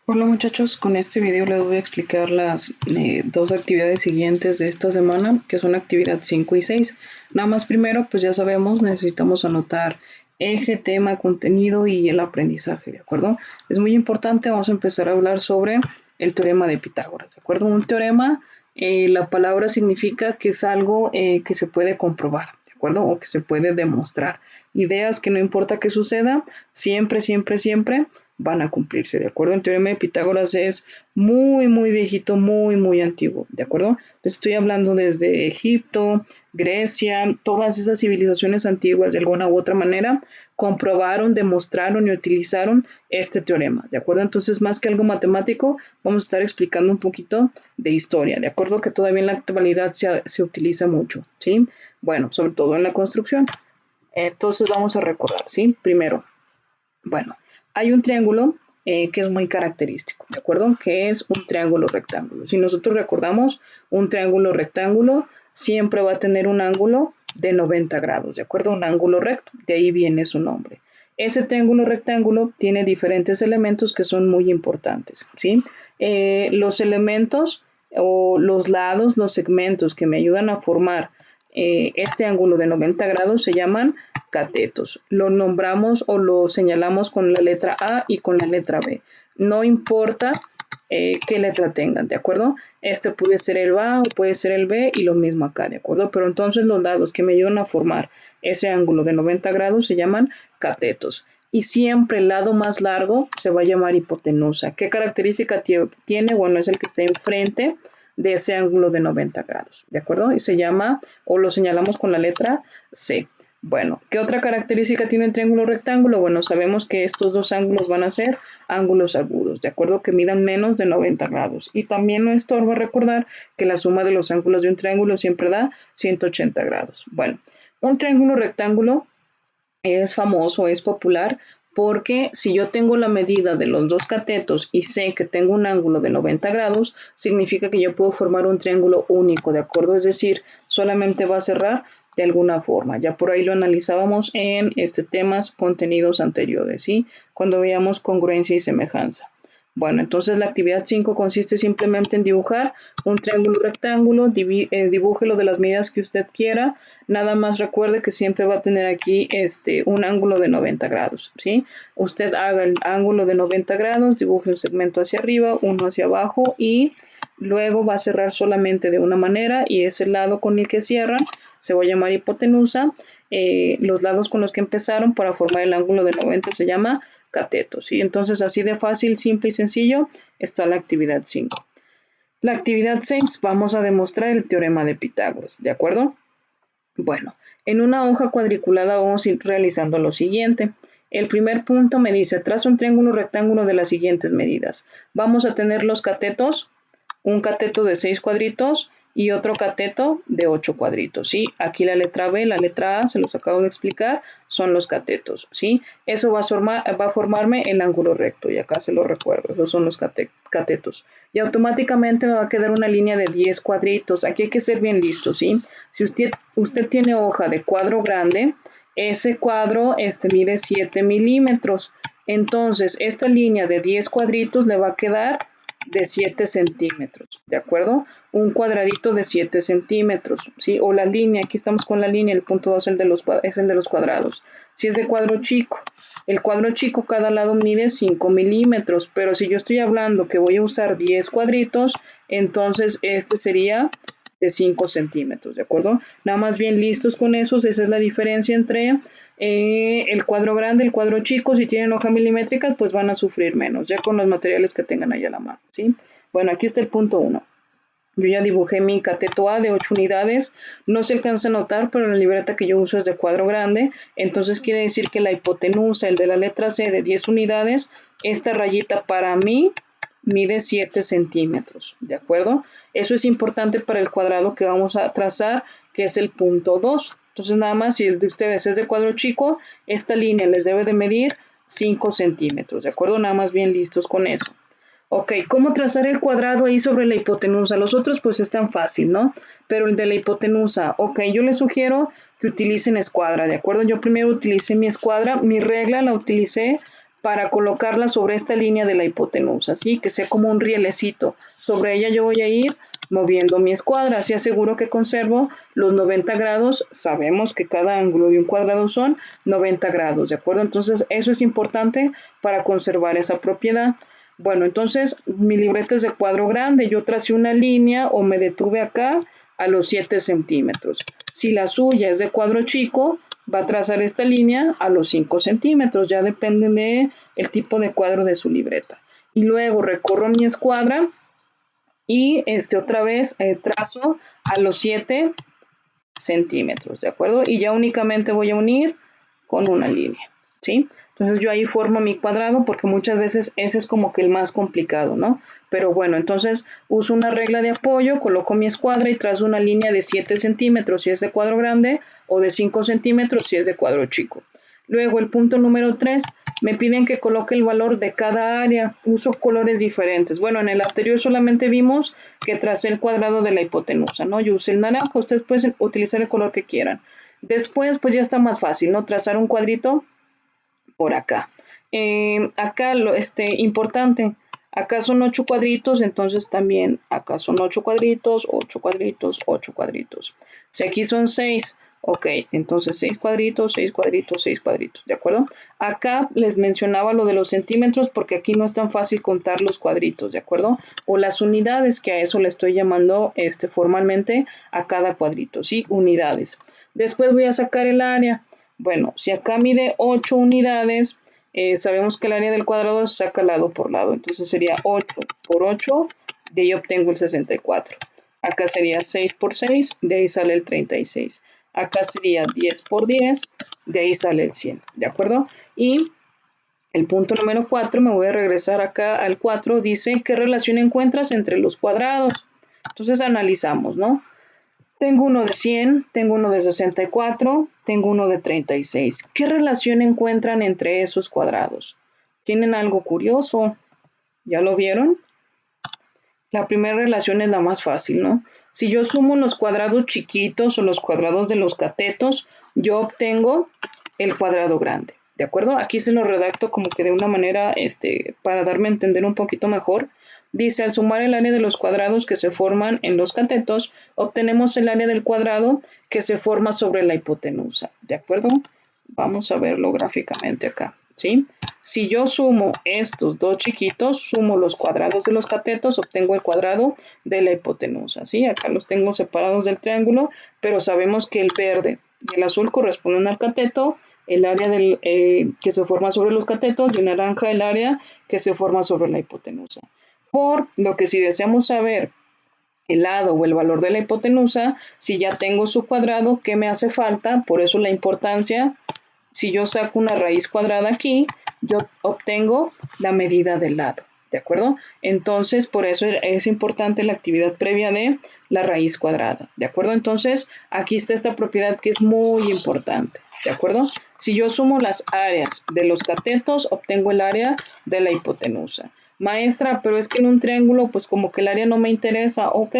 Hola muchachos, con este video les voy a explicar las dos actividades siguientes de esta semana, que son actividad 5 y 6. Nada más primero, pues ya sabemos, necesitamos anotar eje, tema, contenido y el aprendizaje, ¿de acuerdo? Es muy importante, vamos a empezar a hablar sobre el teorema de Pitágoras, ¿de acuerdo? Un teorema, la palabra significa que es algo que se puede comprobar, ¿de acuerdo? O que se puede demostrar. Ideas que no importa que suceda, siempre, siempre, siempre van a cumplirse, ¿de acuerdo? El teorema de Pitágoras es muy, muy viejito, muy, muy antiguo, ¿de acuerdo? Estoy hablando desde Egipto, Grecia, todas esas civilizaciones antiguas de alguna u otra manera comprobaron, demostraron y utilizaron este teorema, ¿de acuerdo? Entonces, más que algo matemático, vamos a estar explicando un poquito de historia, ¿de acuerdo? Que todavía en la actualidad se utiliza mucho, ¿sí? Bueno, sobre todo en la construcción. Entonces, vamos a recordar, ¿sí? Primero, bueno, hay un triángulo que es muy característico, ¿de acuerdo? Que es un triángulo rectángulo. Si nosotros recordamos, un triángulo rectángulo siempre va a tener un ángulo de 90 grados, ¿de acuerdo? Un ángulo recto, de ahí viene su nombre. Ese triángulo rectángulo tiene diferentes elementos que son muy importantes, ¿sí? Los elementos o los lados, los segmentos que me ayudan a formar este ángulo de 90 grados se llaman catetos. Lo nombramos o lo señalamos con la letra A y con la letra B. No importa qué letra tengan, ¿de acuerdo? Este puede ser el A o puede ser el B y lo mismo acá, ¿de acuerdo? Pero entonces los lados que me ayudan a formar ese ángulo de 90 grados se llaman catetos. Y siempre el lado más largo se va a llamar hipotenusa. ¿Qué característica tiene? Bueno, es el que está enfrente de ese ángulo de 90 grados, ¿de acuerdo? Y se llama, o lo señalamos con la letra C. Bueno, ¿qué otra característica tiene el triángulo rectángulo? Bueno, sabemos que estos dos ángulos van a ser ángulos agudos, ¿de acuerdo? Que midan menos de 90 grados. Y también no estorba recordar que la suma de los ángulos de un triángulo siempre da 180 grados. Bueno, un triángulo rectángulo es famoso, es popular, porque si yo tengo la medida de los dos catetos y sé que tengo un ángulo de 90 grados, significa que yo puedo formar un triángulo único, ¿de acuerdo? Es decir, solamente va a cerrar de alguna forma. Ya por ahí lo analizábamos en temas contenidos anteriores, ¿sí? Cuando veíamos congruencia y semejanza. Bueno, entonces la actividad 5 consiste simplemente en dibujar un triángulo rectángulo, dibújelo de las medidas que usted quiera, nada más recuerde que siempre va a tener aquí un ángulo de 90 grados, ¿sí? Usted haga el ángulo de 90 grados, dibuje un segmento hacia arriba, uno hacia abajo y luego va a cerrar solamente de una manera y ese lado con el que cierran se va a llamar hipotenusa. Los lados con los que empezaron para formar el ángulo de 90 se llama catetos, ¿sí? Entonces así de fácil, simple y sencillo está la actividad 5. La actividad 6 vamos a demostrar el teorema de Pitágoras, ¿de acuerdo? Bueno, en una hoja cuadriculada vamos a ir realizando lo siguiente. El primer punto me dice, traza un triángulo rectángulo de las siguientes medidas. Vamos a tener los catetos, un cateto de 6 cuadritos y otro cateto de 8 cuadritos, ¿sí? Aquí la letra B, la letra A, se los acabo de explicar, son los catetos, ¿sí? Eso va a formarme el ángulo recto, y acá se lo recuerdo, esos son los catetos. Y automáticamente me va a quedar una línea de 10 cuadritos. Aquí hay que ser bien listo, ¿sí? Si usted tiene hoja de cuadro grande, ese cuadro mide 7 milímetros. Entonces, esta línea de 10 cuadritos le va a quedar de 7 centímetros, ¿de acuerdo? Un cuadradito de 7 centímetros, ¿sí? O la línea, aquí estamos con la línea, el punto 2 es el de los cuadrados. Si es de cuadro chico, el cuadro chico cada lado mide 5 milímetros, pero si yo estoy hablando que voy a usar 10 cuadritos, entonces este sería de 5 centímetros, ¿de acuerdo? Nada más bien listos con esos, esa es la diferencia entre el cuadro grande, el cuadro chico. Si tienen hoja milimétrica, pues van a sufrir menos, ya con los materiales que tengan ahí a la mano, ¿sí? Bueno, aquí está el punto 1. Yo ya dibujé mi cateto A de 8 unidades, no se alcanza a notar, pero la libreta que yo uso es de cuadro grande, entonces quiere decir que la hipotenusa, el de la letra C de 10 unidades, esta rayita para mí mide 7 centímetros, ¿de acuerdo? Eso es importante para el cuadrado que vamos a trazar, que es el punto 2. Entonces nada más, si el de ustedes es de cuadro chico, esta línea les debe de medir 5 centímetros, ¿de acuerdo? Nada más bien listos con eso. Ok, ¿cómo trazar el cuadrado ahí sobre la hipotenusa? Los otros pues es tan fácil, ¿no? Pero el de la hipotenusa, ok, yo les sugiero que utilicen escuadra, ¿de acuerdo? Yo primero utilicé mi escuadra, mi regla la utilicé para colocarla sobre esta línea de la hipotenusa, ¿sí? Que sea como un rielecito. Sobre ella yo voy a ir moviendo mi escuadra, así aseguro que conservo los 90 grados. Sabemos que cada ángulo de un cuadrado son 90 grados, ¿de acuerdo? Entonces eso es importante para conservar esa propiedad. Bueno, entonces mi libreta es de cuadro grande, yo tracé una línea o me detuve acá a los 7 centímetros. Si la suya es de cuadro chico, va a trazar esta línea a los 5 centímetros, ya depende del tipo de cuadro de su libreta. Y luego recorro mi escuadra y otra vez trazo a los 7 centímetros, ¿de acuerdo? Y ya únicamente voy a unir con una línea, ¿sí? Entonces yo ahí formo mi cuadrado porque muchas veces ese es como que el más complicado, ¿no? Pero bueno, entonces uso una regla de apoyo, coloco mi escuadra y trazo una línea de 7 centímetros si es de cuadro grande o de 5 centímetros si es de cuadro chico. Luego el punto número 3, me piden que coloque el valor de cada área. Uso colores diferentes. Bueno, en el anterior solamente vimos que tracé el cuadrado de la hipotenusa, ¿no? Yo usé el naranja, ustedes pueden utilizar el color que quieran. Después, pues ya está más fácil, ¿no? Trazar un cuadrito por acá. Acá, importante, acá son 8 cuadritos, entonces también acá son 8 cuadritos, 8 cuadritos, 8 cuadritos. Si aquí son 6, ok, entonces 6 cuadritos, 6 cuadritos, 6 cuadritos, ¿de acuerdo? Acá les mencionaba lo de los centímetros porque aquí no es tan fácil contar los cuadritos, ¿de acuerdo? O las unidades, que a eso le estoy llamando formalmente a cada cuadrito, ¿sí? Unidades. Después voy a sacar el área. Bueno, si acá mide 8 unidades, sabemos que el área del cuadrado se saca lado por lado. Entonces sería 8 por 8, de ahí obtengo el 64. Acá sería 6 por 6, de ahí sale el 36. Acá sería 10 por 10, de ahí sale el 100, ¿de acuerdo? Y el punto número 4, me voy a regresar acá al 4, dice, ¿qué relación encuentras entre los cuadrados? Entonces analizamos, ¿no? Tengo uno de 100, tengo uno de 64, tengo uno de 36. ¿Qué relación encuentran entre esos cuadrados? ¿Tienen algo curioso? ¿Ya lo vieron? La primera relación es la más fácil, ¿no? Si yo sumo los cuadrados chiquitos o los cuadrados de los catetos, yo obtengo el cuadrado grande, ¿de acuerdo? Aquí se lo redacto como que de una manera, para darme a entender un poquito mejor. Dice, al sumar el área de los cuadrados que se forman en los catetos, obtenemos el área del cuadrado que se forma sobre la hipotenusa, ¿de acuerdo? Vamos a verlo gráficamente acá, ¿sí? Si yo sumo estos dos chiquitos, sumo los cuadrados de los catetos, obtengo el cuadrado de la hipotenusa, ¿sí? Acá los tengo separados del triángulo, pero sabemos que el verde y el azul corresponden al cateto, el área que se forma sobre los catetos, y el naranja el área que se forma sobre la hipotenusa. Por lo que si deseamos saber el lado o el valor de la hipotenusa, si ya tengo su cuadrado, ¿qué me hace falta? Por eso la importancia, si yo saco una raíz cuadrada aquí, yo obtengo la medida del lado, ¿de acuerdo? Entonces, por eso es importante la actividad previa de la raíz cuadrada, ¿de acuerdo? Entonces, aquí está esta propiedad que es muy importante, ¿de acuerdo? Si yo sumo las áreas de los catetos, obtengo el área de la hipotenusa. Maestra, pero es que en un triángulo, pues como que el área no me interesa. Ok,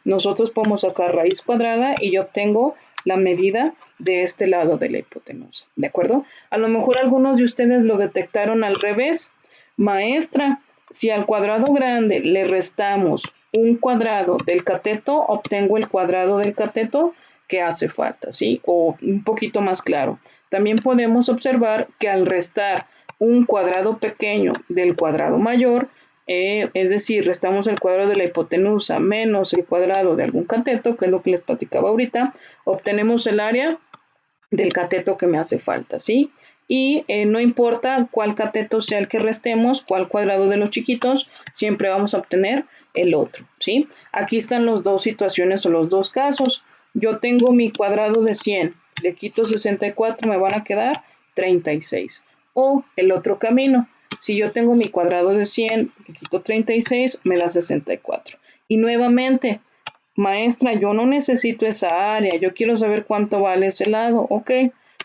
nosotros podemos sacar raíz cuadrada y yo obtengo la medida de este lado de la hipotenusa, ¿de acuerdo? A lo mejor algunos de ustedes lo detectaron al revés. Maestra, si al cuadrado grande le restamos un cuadrado del cateto, obtengo el cuadrado del cateto que hace falta, ¿sí? O un poquito más claro. También podemos observar que al restar un cuadrado pequeño del cuadrado mayor, es decir, restamos el cuadrado de la hipotenusa menos el cuadrado de algún cateto, que es lo que les platicaba ahorita, obtenemos el área del cateto que me hace falta, ¿sí? Y no importa cuál cateto sea el que restemos, cuál cuadrado de los chiquitos, siempre vamos a obtener el otro, ¿sí? Aquí están las dos situaciones o los dos casos. Yo tengo mi cuadrado de 100, le quito 64, me van a quedar 36. O el otro camino, si yo tengo mi cuadrado de 100, le quito 36, me da 64. Y nuevamente, maestra, yo no necesito esa área, yo quiero saber cuánto vale ese lado. Ok,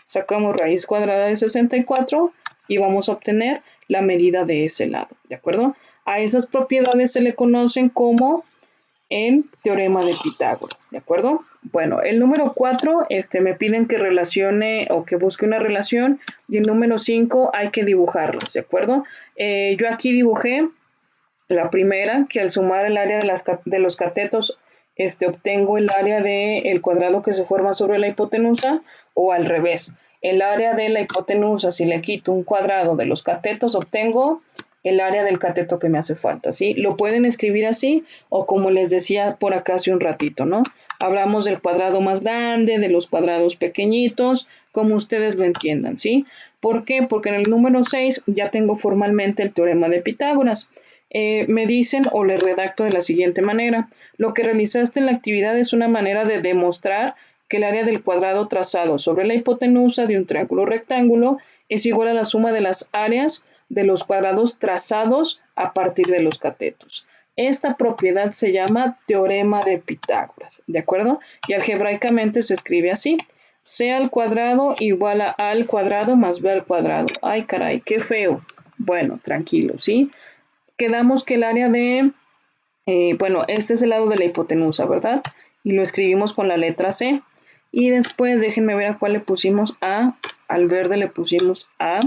sacamos raíz cuadrada de 64 y vamos a obtener la medida de ese lado, ¿de acuerdo? A esas propiedades se le conocen como el teorema de Pitágoras, ¿de acuerdo? Bueno, el número 4, me piden que relacione o que busque una relación, y el número 5 hay que dibujarlas, ¿de acuerdo? Yo aquí dibujé la primera, que al sumar el área de los catetos, obtengo el área del cuadrado que se forma sobre la hipotenusa, o al revés. El área de la hipotenusa, si le quito un cuadrado de los catetos, obtengo el área del cateto que me hace falta, ¿sí? Lo pueden escribir así, o como les decía por acá hace un ratito, ¿no? Hablamos del cuadrado más grande, de los cuadrados pequeñitos, como ustedes lo entiendan, ¿sí? ¿Por qué? Porque en el número 6 ya tengo formalmente el teorema de Pitágoras. Me dicen o le redacto de la siguiente manera: lo que realizaste en la actividad es una manera de demostrar que el área del cuadrado trazado sobre la hipotenusa de un triángulo rectángulo es igual a la suma de las áreas de los cuadrados trazados a partir de los catetos. Esta propiedad se llama teorema de Pitágoras, ¿de acuerdo? Y algebraicamente se escribe así: c al cuadrado igual a al cuadrado más b al cuadrado. Ay, caray, qué feo. Bueno, tranquilo, ¿sí? Quedamos que el área de, bueno, este es el lado de la hipotenusa, ¿verdad? Y lo escribimos con la letra C. Y después déjenme ver a cuál le pusimos A. Al verde le pusimos A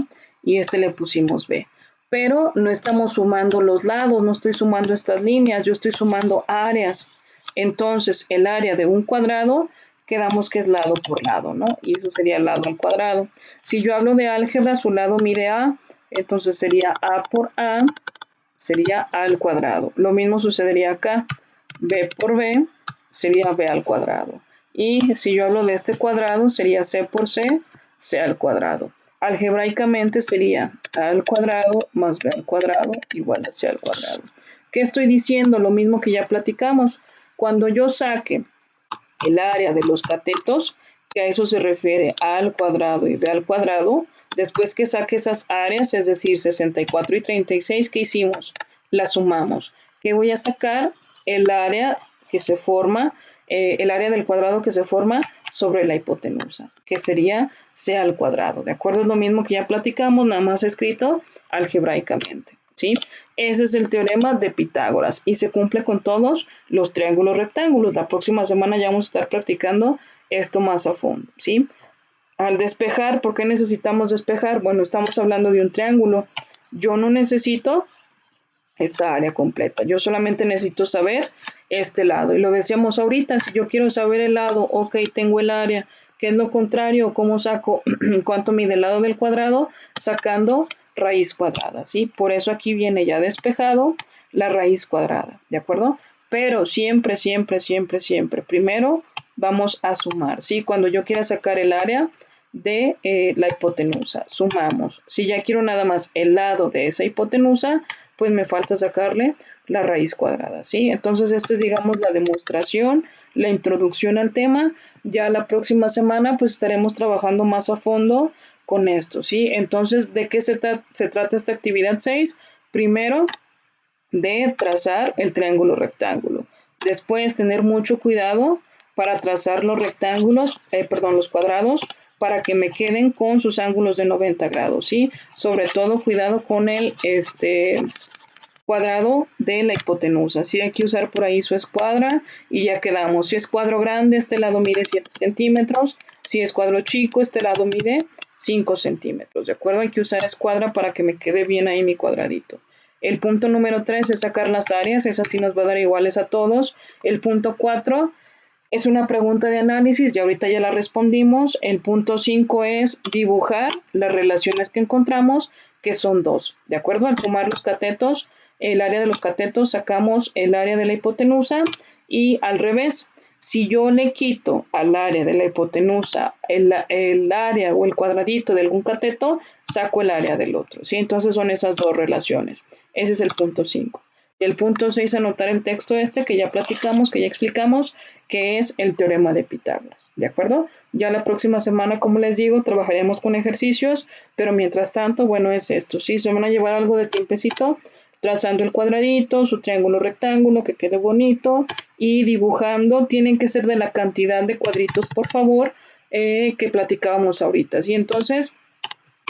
y le pusimos B. Pero no estamos sumando los lados, no estoy sumando estas líneas, yo estoy sumando áreas. Entonces, el área de un cuadrado, quedamos que es lado por lado, ¿no? Y eso sería lado al cuadrado. Si yo hablo de álgebra, su lado mide A, entonces sería A por A, sería A al cuadrado. Lo mismo sucedería acá. B por B sería B al cuadrado. Y si yo hablo de este cuadrado, sería C por C, C al cuadrado. Algebraicamente sería A al cuadrado más B al cuadrado igual a C al cuadrado. ¿Qué estoy diciendo? Lo mismo que ya platicamos. Cuando yo saque el área de los catetos, que a eso se refiere A al cuadrado y B al cuadrado, después que saque esas áreas, es decir, 64 y 36, ¿qué hicimos? Las sumamos. ¿Qué voy a sacar? El área que se forma, el área del cuadrado que se forma sobre la hipotenusa, que sería C al cuadrado. ¿De acuerdo? Es lo mismo que ya platicamos, nada más escrito algebraicamente. ¿Sí? Ese es el teorema de Pitágoras y se cumple con todos los triángulos rectángulos. La próxima semana ya vamos a estar practicando esto más a fondo, ¿sí? Al despejar, ¿por qué necesitamos despejar? Bueno, estamos hablando de un triángulo. Yo no necesito esta área completa, yo solamente necesito saber este lado. Y lo decíamos ahorita, si yo quiero saber el lado, ok, tengo el área. ¿Qué es lo contrario? ¿Cómo saco cuánto mide el lado del cuadrado? Sacando raíz cuadrada, ¿sí? Por eso aquí viene ya despejado la raíz cuadrada, ¿de acuerdo? Pero siempre, siempre, siempre, siempre, primero vamos a sumar, ¿sí? Cuando yo quiera sacar el área de la hipotenusa, sumamos. Si ya quiero nada más el lado de esa hipotenusa, pues me falta sacarle la raíz cuadrada, ¿sí? Entonces, esta es, digamos, la demostración, la introducción al tema. Ya la próxima semana, pues estaremos trabajando más a fondo con esto, ¿sí? Entonces, ¿de qué se trata esta actividad 6? Primero, de trazar el triángulo rectángulo. Después, tener mucho cuidado para trazar los rectángulos, perdón, los cuadrados, para que me queden con sus ángulos de 90 grados, ¿sí? Sobre todo, cuidado con el, cuadrado de la hipotenusa. Sí, hay que usar por ahí su escuadra y ya quedamos. Si es cuadro grande, este lado mide 7 centímetros. Si es cuadro chico, este lado mide 5 centímetros. ¿De acuerdo? Hay que usar escuadra para que me quede bien ahí mi cuadradito. El punto número 3 es sacar las áreas. Esa sí nos va a dar iguales a todos. El punto 4 es una pregunta de análisis, ya ahorita ya la respondimos. El punto 5 es dibujar las relaciones que encontramos, que son dos. ¿De acuerdo? Al sumar los catetos, el área de los catetos, sacamos el área de la hipotenusa y al revés. Si yo le quito al área de la hipotenusa el área o el cuadradito de algún cateto, saco el área del otro, ¿sí? Entonces son esas dos relaciones. Ese es el punto 5. El punto 6, anotar el texto que ya platicamos, que ya explicamos, que es el teorema de Pitágoras, ¿de acuerdo? Ya la próxima semana, como les digo, trabajaremos con ejercicios, pero mientras tanto, bueno, es esto, ¿sí? Se van a llevar algo de tiempecito trazando el cuadradito, su triángulo rectángulo, que quede bonito, y dibujando. Tienen que ser de la cantidad de cuadritos, por favor, que platicábamos ahorita, ¿sí? Entonces,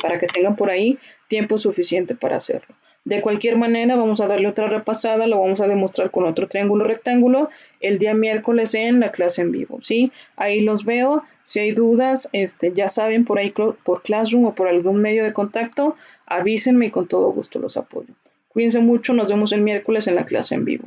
para que tengan por ahí tiempo suficiente para hacerlo. De cualquier manera, vamos a darle otra repasada, lo vamos a demostrar con otro triángulo rectángulo el día miércoles en la clase en vivo, ¿sí? Ahí los veo, si hay dudas, ya saben, por ahí por Classroom o por algún medio de contacto, avísenme y con todo gusto los apoyo. Cuídense mucho, nos vemos el miércoles en la clase en vivo.